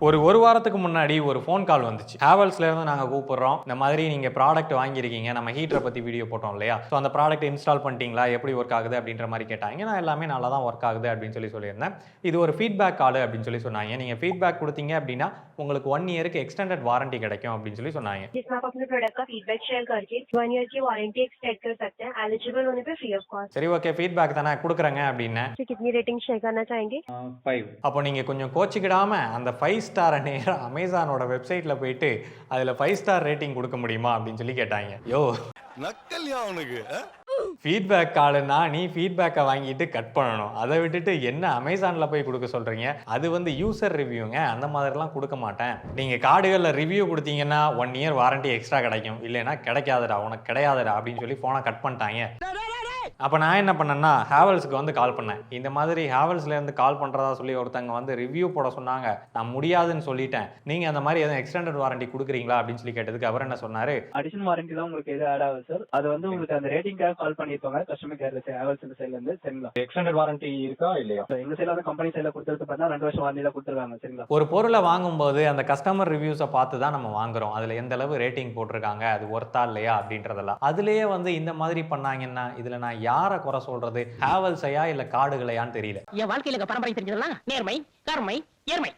ஒரு வாரத்துக்கு முன்னாடி ஒரு ஃபோன் கால் வந்துச்சு. ஹேவல்ஸ்ல இருந்து நாங்க கூப்பிடுறோம். இந்த மாதிரி நீங்க ப்ராடக்ட் வாங்கியிருக்கீங்க. நம்ம ஹீட்டரை பத்தி வீடியோ போட்டோம் இல்லையா? ஸோ அந்த ப்ராடக்ட் இன்ஸ்டால் பண்ணிட்டீங்களா? எப்படி ஒர்க் ஆகுது அப்படின்ற மாதிரி கேட்டாங்க. நான் எல்லாமே நல்லா தான் ஒர்க் ஆகுது அப்படின்னு சொல்லியிருந்தேன். இது ஒரு ஃபீட்பேக் கால் அப்படின்னு சொன்னாங்க. நீங்க ஃபீட்பேக் கொடுத்தீங்க அப்படின்னா உங்களுக்கு 1 இயருக்கு எக்ஸ்டெண்டட் வாரண்டி கிடைக்கும் அப்படின்னு சொன்னாங்க. जिसमें आप अपने प्रोडक्ट का फीडबैक शेयर करके 1 ईयर की वारंटी एक्सटेंड कर सकते हैं एलिजिबल होने पे फ्री ऑफ कॉस्ट। சரி ஓகே ஃபீட்பேக் தானே கொடுக்குறேங்க அப்படின்னு. कितनी रेटिंग शेयर करना चाहेंगे? 5. அப்போ நீங்க கொஞ்சம் கோச்சிக்கிடாம அந்த 5 ஸ்டாரை நேரா அமேசானோட வெப்சைட்ல போயிட்டு அதுல 5 ஸ்டார் ரேட்டிங் கொடுக்க முடியுமா அப்படின்னு கேட்டாங்க. யோ நக்கல்யா அவனுக்கு ஃபீட்பேக் காலுன்னா நீ ஃபீட்பேக்கை வாங்கிட்டு கட் பண்ணணும். அதை விட்டுட்டு என்ன அமேசானில் போய் கொடுக்க சொல்கிறீங்க? அது யூசர் ரிவ்யூங்க. அந்த மாதிரிலாம் கொடுக்க மாட்டேன். நீங்கள் கார்டுகளில் ரிவ்யூ கொடுத்தீங்கன்னா 1 இயர் வாரண்டி எக்ஸ்ட்ரா கிடைக்கும். இல்லைன்னா கிடைக்காதுடா, உனக்கு கிடையாதுடா அப்படின்னு ஃபோனை கட் பண்ணிட்டாங்க. அப்போ நான் என்ன பண்ணேன்னா ஹேவல்ஸுக்கு கால் பண்ணேன். இந்த மாதிரி ஹேவல்ஸ்லேருந்து கால் பண்ணுறதா சொல்லி ஒருத்தங்க ரிவ்யூ போட சொன்னாங்க. நான் முடியாதுன்னு சொல்லிட்டேன். நீங்கள் அந்த மாதிரி எதுவும் எக்ஸ்டெண்டட் வாரண்டி கொடுக்குறீங்களா அப்படின்னு கேட்டதுக்கு அவர் என்ன சொன்னார்? அடிஷனல் வாரண்டி தான் உங்களுக்கு எது ஆட் ஆகுது சார். அது உங்களுக்கு அந்த ரேட்டிங்காக கால் பண்ணிருப்பாங்க கஸ்டமர் கேர்ல ஹேவல்ஸ் சைடுல இருந்து. சரிங்களா? எக்ஸ்டெண்டட் வாரண்டி இருக்கா இல்லையா? எங்க சைடுல கம்பெனி சைடுல கொடுத்துருக்கு பார்த்தா 2 வருஷம் வாரண்டியில கொடுத்துருக்காங்க. சரிங்களா? ஒரு பொருளை வாங்கும்போது அந்த கஸ்டமர் ரிவ்யூஸை பார்த்து தான் நம்ம வாங்குறோம். அதில் எந்த அளவு ரேட்டிங் போட்டிருக்காங்க, அது ஒர்த்தா இல்லையா அப்படின்றதெல்லாம். அதுலேயே இந்த மாதிரி பண்ணாங்கன்னா இதில் நான் யாரை குறை சொல்றது? ஹேவல்ஸையா இல்லை கார்டுகளையான்னு தெரியல. என் வாழ்க்கையில பரம்பரை தெரிஞ்சதெல்லாம் நேர்மை, கருமை, ஏர்மை.